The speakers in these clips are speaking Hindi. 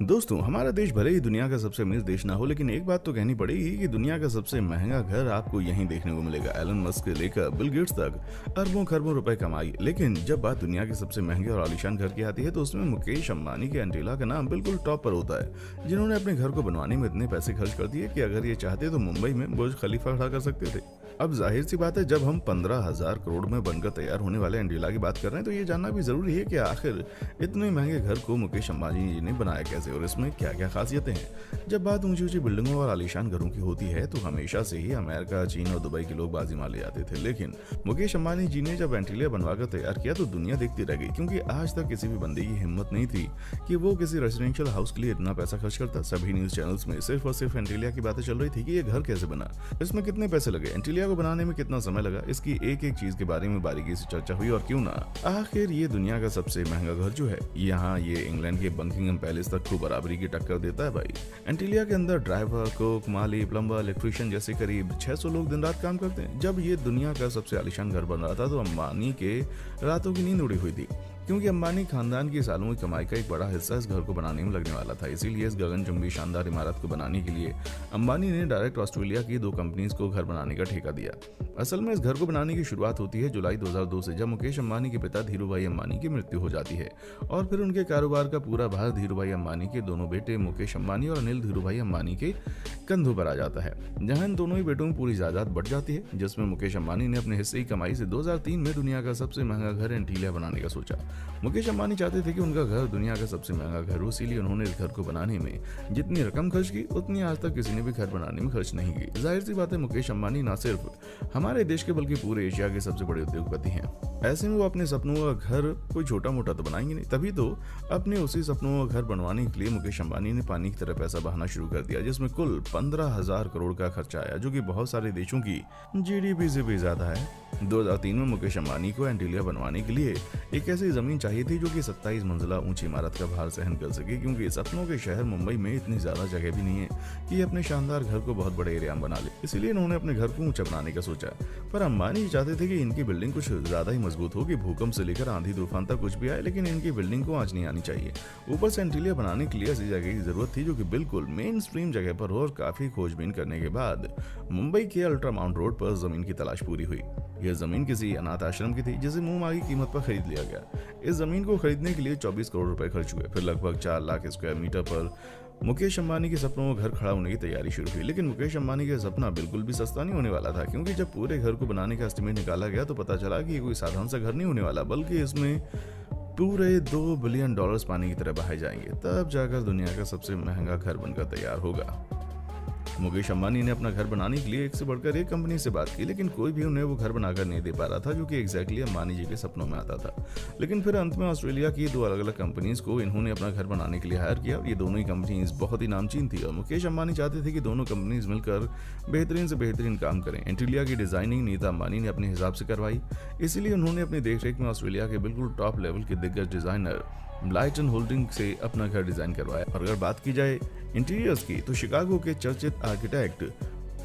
दोस्तों, हमारा देश भले ही दुनिया का सबसे अमीर देश ना हो, लेकिन एक बात तो कहनी पड़ेगी कि दुनिया का सबसे महंगा घर आपको यहीं देखने को मिलेगा। एलन मस्क से लेकर बिल गेट्स तक अरबों खरबों रुपए कमाई, लेकिन जब बात दुनिया के सबसे महंगे और आलीशान घर की आती है तो उसमें मुकेश अंबानी के एंटीला का नाम बिल्कुल टॉप पर होता है, जिन्होंने अपने घर को बनवाने में इतने पैसे खर्च कर दिए कि अगर ये चाहते तो मुंबई में बुर्ज खलीफा खड़ा कर सकते थे। अब जाहिर सी बात है, जब हम 15,000 करोड़ में बनकर तैयार होने वाले एंटीला की बात कर रहे हैं तो ये जानना भी जरूरी है कि आखिर इतने महंगे घर को मुकेश अंबानी जी ने बनाया कैसे और इसमें क्या क्या खासियतें हैं। जब बात ऊंची ऊंची बिल्डिंगों और आलीशान घरों की होती है तो हमेशा से ही अमेरिका, चीन और दुबई के लोग बाजी मार ले जाते थे, लेकिन मुकेश अंबानी जी ने जब एंटीलिया बनवाकर तैयार किया तो दुनिया देखती रह गई, क्योंकि आज तक किसी भी बंदे की हिम्मत नहीं थी कि वो किसी रेजिडेंशियल हाउस के लिए इतना पैसा खर्च करता। सभी न्यूज चैनल्स में सिर्फ और सिर्फ एंटीलिया की बातें चल रही थी कि ये घर कैसे बना, इसमें कितने पैसे लगे, एंटीलिया को बनाने में कितना समय लगा, इसकी एक एक चीज के बारे में बारीकी से चर्चा हुई और क्यों ना आखिर ये दुनिया का सबसे महंगा घर जो है, यहाँ ये इंग्लैंड के बकिंगहम पैलेस तक को बराबरी की टक्कर देता है भाई। एंटीलिया के अंदर ड्राइवर, कुक, माली, प्लम्बर, इलेक्ट्रिशियन जैसे करीब 600 लोग दिन रात काम करते हैं। जब ये दुनिया का सबसे आलीशान घर बन रहा था तो अंबानी के रातों की नींद उड़ी हुई थी, क्योंकि अंबानी खानदान की सालों की कमाई का एक बड़ा हिस्सा इस घर को बनाने में लगने वाला था। इसीलिए इस गगनचुंबी शानदार इमारत को बनाने के लिए अंबानी ने डायरेक्ट ऑस्ट्रेलिया की 2 कंपनीज को घर बनाने का ठेका दिया। असल में इस घर को बनाने की शुरुआत होती है जुलाई 2002 से, जब मुकेश अंबानी के पिता धीरूभाई अंबानी की मृत्यु हो जाती है और फिर उनके कारोबार का पूरा भार धीरूभाई अंबानी के दोनों बेटे मुकेश अंबानी और अनिल धीरूभाई अंबानी के कंधों पर आ जाता है, जहां इन दोनों ही बेटों में पूरी जायदाद बढ़ जाती है, जिसमें मुकेश अंबानी ने अपने हिस्से की कमाई से 2003 में दुनिया का सबसे महंगा घर एंटीलिया बनाने का सोचा। मुकेश अंबानी चाहते थे कि उनका घर दुनिया का सबसे महंगा घर हो, इसीलिए उन्होंने इस घर को बनाने में जितनी रकम खर्च की उतनी आज तक किसी ने भी घर बनाने में खर्च नहीं की। जाहिर सी बात है, मुकेश अंबानी न सिर्फ हमारे देश के बल्कि पूरे एशिया के सबसे बड़े उद्योगपति हैं। ऐसे में वो अपने सपनों का घर कोई छोटा मोटा तो बनाएंगे नहीं, तभी तो अपने उसी सपनों का घर बनवाने के लिए मुकेश अंबानी ने पानी की तरह पैसा बहाना शुरू कर दिया, जिसमें कुल 15,000 करोड़ का खर्चा आया, जो कि बहुत सारे देशों की जीडीपी से भी ज्यादा है। 2003 में मुकेश अंबानी को एंटीलिया बनवाने के लिए एक ऐसी जमीन चाहिए थी जो कि 27 मंजिला ऊंची इमारत का भार सहन कर सके, क्योंकि सपनों के शहर मुंबई में इतनी ज्यादा जगह भी नहीं है कि अपने शानदार घर को बहुत बड़े एरिया में बना ले। इसलिए इन्होंने अपने घर को ऊंचा बनाने का सोचा, पर अंबानी चाहते थे कि इनकी बिल्डिंग कुछ ज्यादा ही मजबूत हो कि भूकंप से लेकर आंधी तूफान तक कुछ भी आए, लेकिन इनकी बिल्डिंग को आंच नहीं आनी चाहिए। ऊपर से एंटीलिया बनाने के लिए ऐसी जगह की जरूरत थी जो कि बिल्कुल मेन स्ट्रीम जगह पर हो, और काफी खोजबीन करने के बाद मुंबई के अल्ट्रा माउंट रोड पर जमीन की तलाश पूरी हुई। यह जमीन किसी अनाथ आश्रम की थी, जिसे मुंह मांगी कीमत पर खरीद लिया गया। इस जमीन को खरीदने के लिए 24 करोड़ रुपए खर्च हुए। फिर लगभग 4 लाख स्क्वायर मीटर पर मुकेश अंबानी के सपनों का घर खड़ा होने की तैयारी शुरू हुई। लेकिन मुकेश अंबानी का सपना बिल्कुल भी सस्ता नहीं होने वाला था, क्योंकि जब पूरे घर को बनाने का एस्टिमेट निकाला गया तो पता चला कि ये कोई साधारण सा घर नहीं होने वाला, बल्कि इसमें पूरे $2 बिलियन पानी की तरह बहाए जाएंगे, तब जाकर दुनिया का सबसे महंगा घर बनकर तैयार होगा। मुकेश अंबानी ने अपना घर बनाने के लिए एक से बढ़कर एक कंपनी से बात की, लेकिन कोई भी उन्हें वो घर बनाकर नहीं दे पा रहा था जो कि एग्जैक्टली अंबानी जी के सपनों में आता था। लेकिन फिर अंत में ऑस्ट्रेलिया की 2 अलग अलग कंपनीज को इन्होंने अपना घर बनाने के लिए हायर किया। ये दोनों ही कंपनीज बहुत ही नामचीन थी और मुकेश अंबानी चाहते थे कि दोनों कंपनीज मिलकर बेहतरीन से बेहतरीन काम करें। एंटीलिया की डिजाइनिंग नीता अंबानी ने अपने हिसाब से करवाई, इसीलिए उन्होंने अपनी देखरेख में ऑस्ट्रेलिया के बिल्कुल टॉप लेवल के दिग्गज डिजाइनर ब्लाइटन होल्डिंग से अपना घर डिजाइन करवाया। और अगर बात की जाए इंटीरियर्स की तो शिकागो के चर्चित आर्किटेक्ट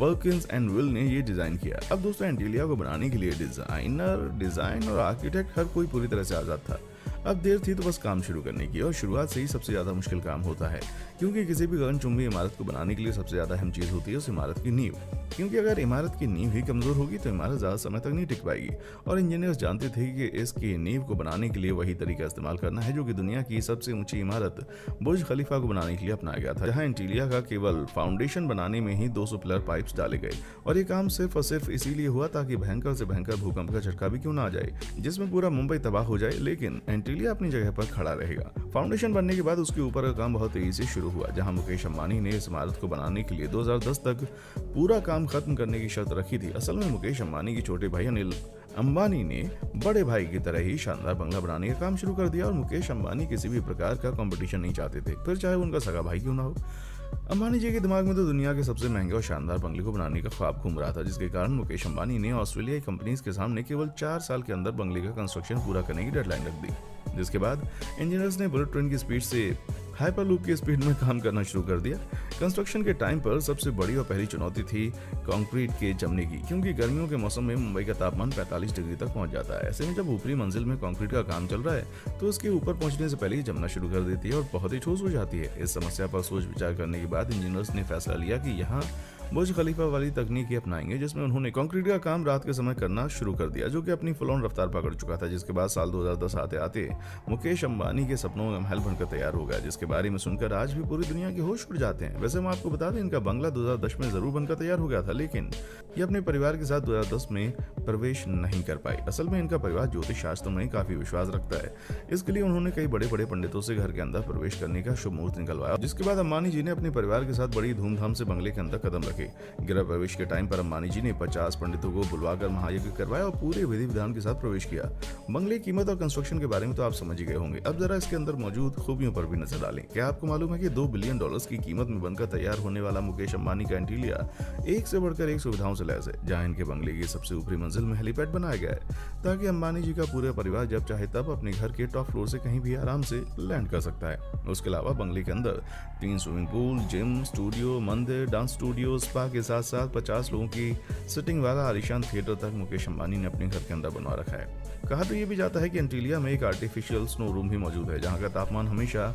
पर्किंस एंड विल ने ये डिजाइन किया। अब दोस्तों, एंटीलिया को बनाने के लिए डिजाइन और आर्किटेक्ट हर कोई पूरी तरह से आजाद था। अब देर थी तो बस काम शुरू करने की, और शुरुआत से ही सबसे ज्यादा मुश्किल काम होता है, क्योंकि किसी भी गगनचुंबी इमारत को बनाने के लिए सबसे ज्यादा अहम चीज होती है उस इमारत की नींव, क्योंकि अगर इमारत की नींव ही कमजोर होगी तो इमारत ज्यादा समय तक नहीं टिक पाएगी। और इंजीनियर्स जानते थे कि इसकी नींव को बनाने के लिए वही तरीका इस्तेमाल करना है जो कि दुनिया की सबसे ऊंची इमारत बुर्ज खलीफा को बनाने के लिए अपनाया गया था, जहां एंटीलिया का केवल फाउंडेशन बनाने में ही 200 पिलर पाइप्स डाले गए। और ये काम सिर्फ और सिर्फ इसीलिए हुआ ताकि भयंकर से भयंकर भूकंप का झटका भी क्यों ना आ जाए, जिसमें पूरा मुंबई तबाह हो जाए, लेकिन एंटीलिया अपनी जगह पर खड़ा रहेगा। फाउंडेशन बनने के बाद उसके ऊपर का काम बहुत तेजी से शुरू हुआ, जहां मुकेश अंबानी ने इस इमारत को बनाने के लिए 2010 तक पूरा काम खत्म करने की शर्त रखी थी। असल में मुकेश अंबानी के छोटे भाई अनिल अंबानी ने बड़े भाई की तरह ही शानदार बंगला बनाने का काम शुरू कर दिया, और मुकेश अंबानी किसी भी प्रकार का कंपटीशन नहीं चाहते थे, फिर चाहे उनका सगा भाई क्यों ना हो। अंबानी जी के दिमाग में तो दुनिया के सबसे महंगे और शानदार बंगले को बनाने का ख्वाब घूम रहा था, जिसके कारण मुकेश अंबानी ने ऑस्ट्रेलियाई कंपनीज के सामने केवल 4 साल के अंदर बंगले का कंस्ट्रक्शन पूरा करने की डेडलाइन रख दी, जिसके बाद इंजीनियर्स ने बुलेट ट्रेन की स्पीड से हाइपरलूप की स्पीड में काम करना शुरू कर दिया। कंस्ट्रक्शन के टाइम पर सबसे बड़ी और पहली चुनौती थी कंक्रीट के जमने की, क्योंकि गर्मियों के मौसम में मुंबई का तापमान 45 डिग्री तक पहुंच जाता है। ऐसे में जब ऊपरी मंजिल में कंक्रीट का काम चल रहा है तो उसके ऊपर पहुंचने से पहले ही जमना शुरू कर देती है और बहुत ही ठोस हो जाती है। इस समस्या पर सोच विचार करने के बाद इंजीनियर्स ने फैसला लिया कि यहाँ बुर्ज खलीफा वाली तकनीक अपनाएंगे, जिसमें उन्होंने कंक्रीट का काम रात के समय करना शुरू कर दिया, जो कि अपनी फुल ऑन रफ्तार पकड़ चुका था। जिसके बाद साल 2010 आते आते मुकेश अंबानी के सपनों का महल बनकर तैयार हो गया, जिसके बारे में सुनकर आज भी पूरी दुनिया के होश उड़ जाते हैं। वैसे हम आपको बता दें, इनका बंगला 2010 में जरूर बनकर तैयार हो गया था, लेकिन ये अपने परिवार के साथ 2010 में प्रवेश नहीं कर पाई। असल में इनका परिवार ज्योतिष शास्त्र में काफी विश्वास रखता है, इसके लिए उन्होंने कई बड़े बड़े पंडितों से घर के अंदर प्रवेश करने का शुभ मुहूर्त निकलवाया, जिसके बाद अंबानी जी ने अपने परिवार के साथ बड़ी धूमधाम से बंगले के अंदर कदम रखे। गृह प्रवेश के टाइम पर अंबानी जी ने 50 पंडितों को बुलवाकर महायज्ञ करवाया और पूरे विधि विधान के साथ प्रवेश किया। बंगले की कीमत और कंस्ट्रक्शन के बारे में तो आप समझ ही गए होंगे। अब जरा इसके अंदर मौजूद खूबियों पर भी नजर डालें। क्या आपको मालूम है कि $2 बिलियन की कीमत में बनकर तैयार होने वाला मुकेश अंबानी का इंटीरियर एक से बढ़कर एक सुविधाओं से लैस है, जहां इनके बंगले की सबसे ऊपरी मंजिल में हेलीपैड बनाया गया है, ताकि अंबानी जी का पूरा परिवार जब चाहे तब अपने घर के टॉप फ्लोर से कहीं भी आराम से लैंड कर सकता है। उसके अलावा बंगले के अंदर 3 स्विमिंग पूल, जिम, स्टूडियो, मंदिर, डांस स्टूडियो, स्पा के साथ साथ 50 लोगों की सिटिंग वाला आलीशान थिएटर तक मुकेश अंबानी ने अपने घर के अंदर बनवा रखा है। कहा तो ये भी जाता है कि एंटीलिया में एक आर्टिफिशियल स्नो रूम भी मौजूद है, जहां का तापमान हमेशा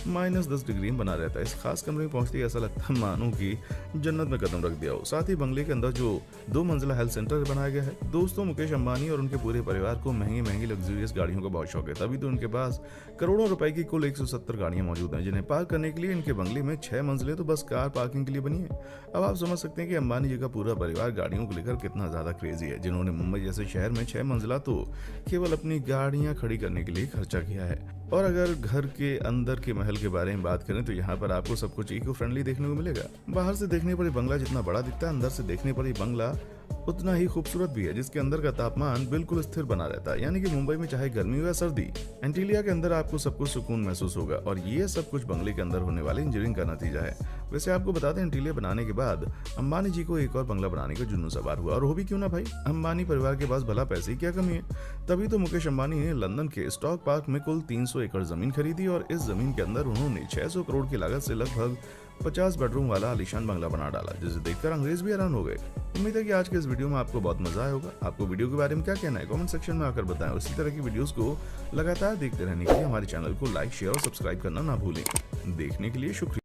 -10 डिग्री में बना रहता है। इस खास कमरे में पहुंचते ही ऐसा लगता है मानो कि जन्नत में कदम रख दिया हो। साथ ही बंगले के अंदर जो 2 मंजिला हेल्थ सेंटर बनाया गया है। दोस्तों, मुकेश अंबानी और उनके पूरे परिवार को महंगी महंगी लग्जरियस गाड़ियों का बहुत शौक है, तभी तो उनके पास करोड़ों रुपए की कुल 170 गाड़ियां मौजूद हैं, जिन्हें पार्क करने के लिए इनके बंगले में 6 मंजिलें तो बस कार पार्किंग के लिए बनी है। अब आप समझ सकते हैं कि अंबानी जी का पूरा परिवार गाड़ियों को लेकर कितना ज्यादा क्रेजी है, जिन्होंने मुंबई जैसे शहर में 6 मंजिला तो केवल अपनी गाड़ियां खड़ी करने के लिए खर्चा किया है। और अगर घर के अंदर के महल के बारे में बात करें तो यहाँ पर आपको सब कुछ इको फ्रेंडली देखने को मिलेगा। बाहर से देखने पर ये बंगला जितना बड़ा दिखता है, अंदर से देखने पर ये बंगला उतना ही खूबसूरत भी है, जिसके अंदर का तापमान बिल्कुल स्थिर बना रहता है, यानी कि मुंबई में चाहे गर्मी हो या सर्दी, एंटीलिया के अंदर आपको सब कुछ सुकून महसूस होगा। और ये सब कुछ बंगले के अंदर होने वाले इंजीनियरिंग का नतीजा है। वैसे आपको बता दें, एंटीलिया बनाने के बाद अंबानी जी को एक और बंगला बनाने का जुनून सवार हुआ, और वो भी क्यों ना भाई, अंबानी परिवार के पास भला पैसे की क्या कमी है। तभी तो मुकेश अंबानी ने लंदन के स्टॉक पार्क में कुल 300 एकड़ जमीन खरीदी और इस जमीन के अंदर उन्होंने 600 करोड़ की लागत से लगभग 50 बेडरूम वाला आलीशान बंगला बना डाला, जिसे देखकर अंग्रेज भी हैरान हो गए। उम्मीद है कि आज के इस वीडियो में आपको बहुत मजा आया होगा। आपको वीडियो के बारे में क्या कहना है कमेंट सेक्शन में आकर बताएं। इसी तरह की वीडियोस को लगातार देखते रहने के लिए हमारे चैनल को लाइक, शेयर और सब्सक्राइब करना ना भूलें। देखने के लिए शुक्रिया।